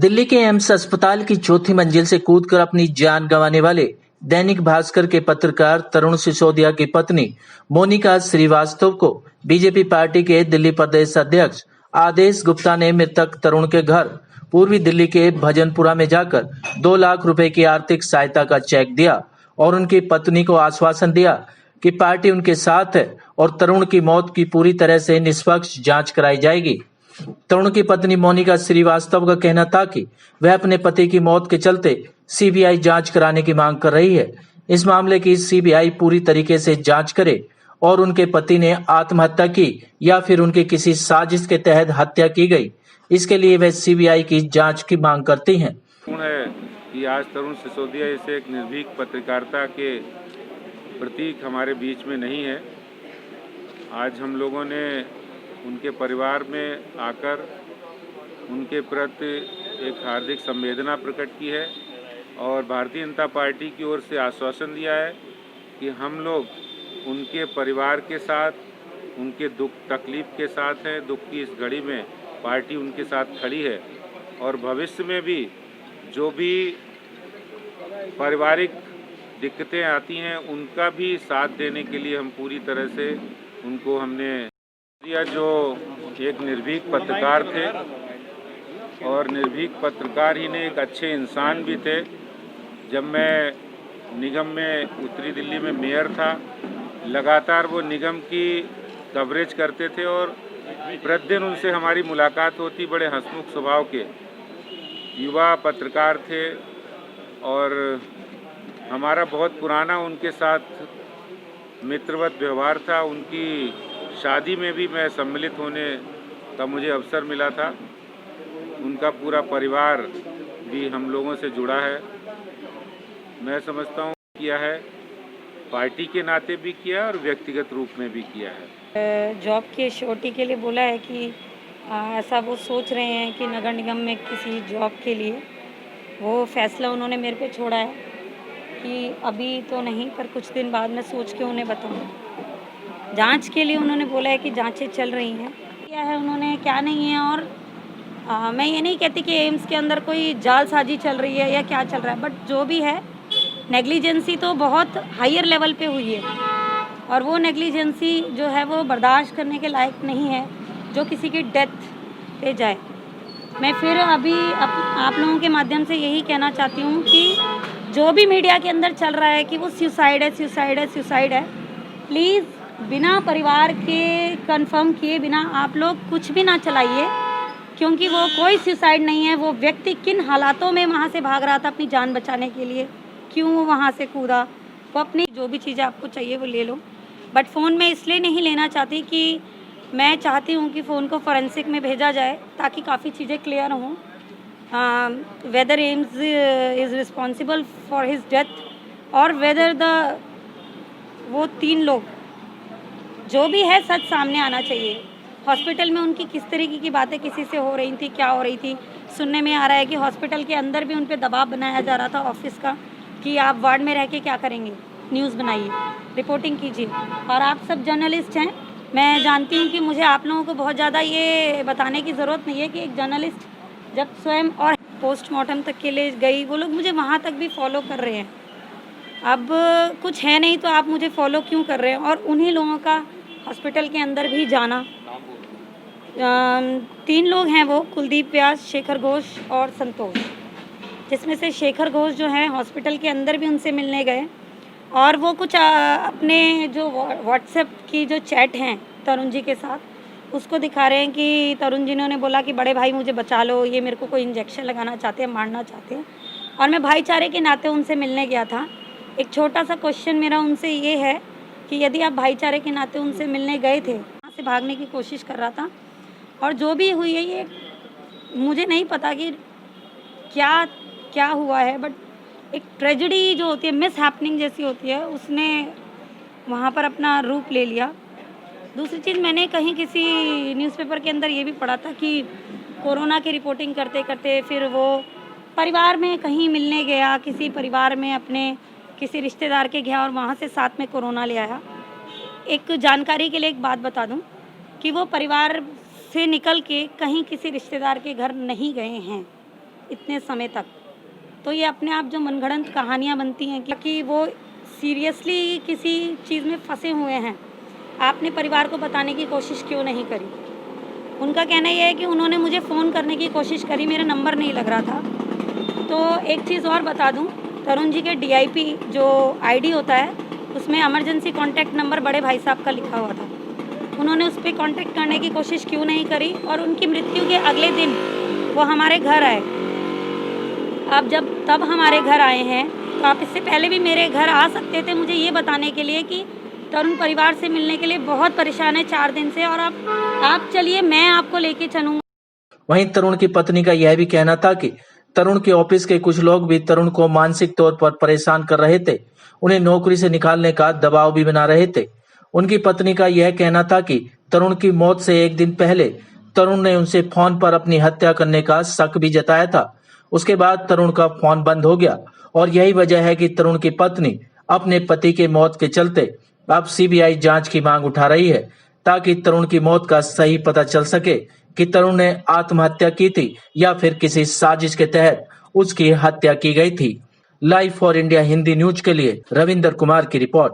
दिल्ली के एम्स अस्पताल की चौथी मंजिल से कूदकर अपनी जान गंवाने वाले दैनिक भास्कर के पत्रकार तरुण सिसोदिया की पत्नी मोनिका श्रीवास्तव को बीजेपी पार्टी के दिल्ली प्रदेश अध्यक्ष आदेश गुप्ता ने मृतक तरुण के घर पूर्वी दिल्ली के भजनपुरा में जाकर 2 लाख रुपए की आर्थिक सहायता का चेक दिया और उनकी पत्नी को आश्वासन दिया कि पार्टी उनके साथ है और तरुण की मौत की पूरी तरह से निष्पक्ष जांच कराई जाएगी। तरुण की पत्नी मोनिका श्रीवास्तव का कहना था कि वह अपने पति की मौत के चलते सीबीआई जांच कराने की मांग कर रही है। इस मामले की सीबीआई पूरी तरीके से जांच करे और उनके पति ने आत्महत्या की या फिर उनकी किसी साजिश के तहत हत्या की गई, इसके लिए वह सीबीआई की जांच की मांग करती हैं। है कि आज तरुण सिसोदिया इसे एक निर्भीक पत्रकारिता के प्रतीक हमारे बीच में नहीं है। आज हम लोगों ने उनके परिवार में आकर उनके प्रति एक हार्दिक संवेदना प्रकट की है और भारतीय जनता पार्टी की ओर से आश्वासन दिया है कि हम लोग उनके परिवार के साथ, उनके दुख तकलीफ के साथ हैं। दुख की इस घड़ी में पार्टी उनके साथ खड़ी है और भविष्य में भी जो भी पारिवारिक दिक्कतें आती हैं उनका भी साथ देने के लिए हम पूरी तरह से उनको हमने दिया। जो एक निर्भीक पत्रकार थे और निर्भीक पत्रकार ही ने एक अच्छे इंसान भी थे। जब मैं निगम में उत्तरी दिल्ली में मेयर था, लगातार वो निगम की कवरेज करते थे और प्रतिदिन उनसे हमारी मुलाकात होती। बड़े हंसमुख स्वभाव के युवा पत्रकार थे और हमारा बहुत पुराना उनके साथ मित्रवत व्यवहार था। उनकी शादी में भी मैं सम्मिलित होने का मुझे अवसर मिला था। उनका पूरा परिवार भी हम लोगों से जुड़ा है। मैं समझता हूँ किया है, पार्टी के नाते भी किया और व्यक्तिगत रूप में भी किया है। जॉब के श्योरिटी के लिए बोला है कि ऐसा वो सोच रहे हैं कि नगर निगम में किसी जॉब के लिए वो फैसला उन्होंने मेरे पे छोड़ा है कि अभी तो नहीं, पर कुछ दिन बाद मैं सोच के उन्हें बताऊँ। जांच के लिए उन्होंने बोला है कि जांचें चल रही हैं, क्या है उन्होंने क्या नहीं है। और मैं ये नहीं कहती कि एम्स के अंदर कोई जालसाजी चल रही है या क्या चल रहा है, बट जो भी है नेग्लिजेंसी तो बहुत हायर लेवल पे हुई है और वो नेग्लिजेंसी जो है वो बर्दाश्त करने के लायक नहीं है जो किसी की डेथ पे जाए। मैं फिर अभी आप लोगों के माध्यम से यही कहना चाहती हूँ कि जो भी मीडिया के अंदर चल रहा है कि वो सुसाइड है, प्लीज़ बिना परिवार के कंफर्म किए बिना आप लोग कुछ भी ना चलाइए, क्योंकि वो कोई सुसाइड नहीं है। वो व्यक्ति किन हालातों में वहाँ से भाग रहा था अपनी जान बचाने के लिए, क्यों वो वहाँ से कूदा, वो अपनी जो भी चीज़ें आपको चाहिए वो ले लो। बट फ़ोन में इसलिए नहीं लेना चाहती कि मैं चाहती हूँ कि फ़ोन को फॉरेंसिक में भेजा जाए ताकि काफ़ी चीज़ें क्लियर हों। Whether AIIMS is responsible for his death और वेदर वो 3 लोग जो भी है सच सामने आना चाहिए। हॉस्पिटल में उनकी किस तरीके की बातें किसी से हो रही थी, क्या हो रही थी, सुनने में आ रहा है कि हॉस्पिटल के अंदर भी उन पे दबाव बनाया जा रहा था ऑफिस का कि आप वार्ड में रह के क्या करेंगे, न्यूज़ बनाइए, रिपोर्टिंग कीजिए। और आप सब जर्नलिस्ट हैं, मैं जानती हूँ कि मुझे आप लोगों को बहुत ज़्यादा ये बताने की ज़रूरत नहीं है कि एक जर्नलिस्ट जब स्वयं और पोस्टमार्टम तक के लिए गई, वो लोग मुझे वहाँ तक भी फॉलो कर रहे हैं। अब कुछ है नहीं तो आप मुझे फॉलो क्यों कर रहे हैं। और उन्हीं लोगों का हॉस्पिटल के अंदर भी जाना, 3 लोग हैं वो, कुलदीप व्यास, शेखर घोष और संतोष, जिसमें से शेखर घोष जो हैं हॉस्पिटल के अंदर भी उनसे मिलने गए और वो कुछ अपने जो व्हाट्सएप की जो चैट हैं तरुण जी के साथ उसको दिखा रहे हैं कि तरुण जी ने बोला कि बड़े भाई मुझे बचा लो, ये मेरे को कोई इंजेक्शन लगाना चाहते हैं, मारना चाहते हैं। और मैं भाईचारे के नाते उनसे मिलने गया था। एक छोटा सा क्वेश्चन मेरा उनसे ये है कि यदि आप भाईचारे के नाते उनसे मिलने गए थे, वहाँ से भागने की कोशिश कर रहा था और जो भी हुई है ये मुझे नहीं पता कि क्या क्या हुआ है, बट एक ट्रेजेडी जो होती है, मिस हैपनिंग जैसी होती है, उसने वहाँ पर अपना रूप ले लिया। दूसरी चीज़, मैंने कहीं किसी न्यूज़पेपर के अंदर ये भी पढ़ा था कि कोरोना की रिपोर्टिंग करते करते फिर वो परिवार में कहीं मिलने गया, किसी परिवार में अपने किसी रिश्तेदार के गया और वहाँ से साथ में कोरोना ले आया। एक जानकारी के लिए एक बात बता दूं कि वो परिवार से निकल के कहीं किसी रिश्तेदार के घर नहीं गए हैं। इतने समय तक, तो ये अपने आप जो मनगढ़ंत कहानियाँ बनती हैं कि वो सीरियसली किसी चीज़ में फंसे हुए हैं, आपने परिवार को बताने की कोशिश क्यों नहीं करी। उनका कहना यह है कि उन्होंने मुझे फ़ोन करने की कोशिश करी, मेरा नंबर नहीं लग रहा था। तो एक चीज़ और बता दूं, तरुण जी के DIP जो ID होता है उसमें इमरजेंसी कॉन्टैक्ट नंबर बड़े भाई साहब का लिखा हुआ था। उन्होंने उस पर कॉन्टैक्ट करने की कोशिश क्यों नहीं करी, और उनकी मृत्यु के अगले दिन वो हमारे घर आए। आप जब तब हमारे घर आए हैं तो आप इससे पहले भी मेरे घर आ सकते थे, मुझे ये बताने के लिए कि तरुण परिवार से मिलने के लिए बहुत परेशान है 4 दिन से, और आप चलिए मैं आपको लेके चलूँगा। वहीं तरुण की पत्नी का यह भी कहना था कि तरुण के ऑफिस के कुछ लोग भी तरुण को मानसिक तौर पर परेशान कर रहे थे, उन्हें नौकरी से निकालने का दबाव भी बना रहे थे। उनकी पत्नी का यह कहना था कि तरुण की मौत से एक दिन पहले तरुण ने उनसे फोन पर अपनी हत्या करने का शक भी जताया था। उसके बाद तरुण का फोन बंद हो गया, और यही वजह है कि तरुण की पत्नी अपने पति के मौत के चलते अब CBI जांच की मांग उठा रही है, ताकि तरुण की मौत का सही पता चल सके कि तरुण ने आत्महत्या की थी या फिर किसी साजिश के तहत उसकी हत्या की गई थी। Live for India Hindi news के लिए रविंदर कुमार की रिपोर्ट।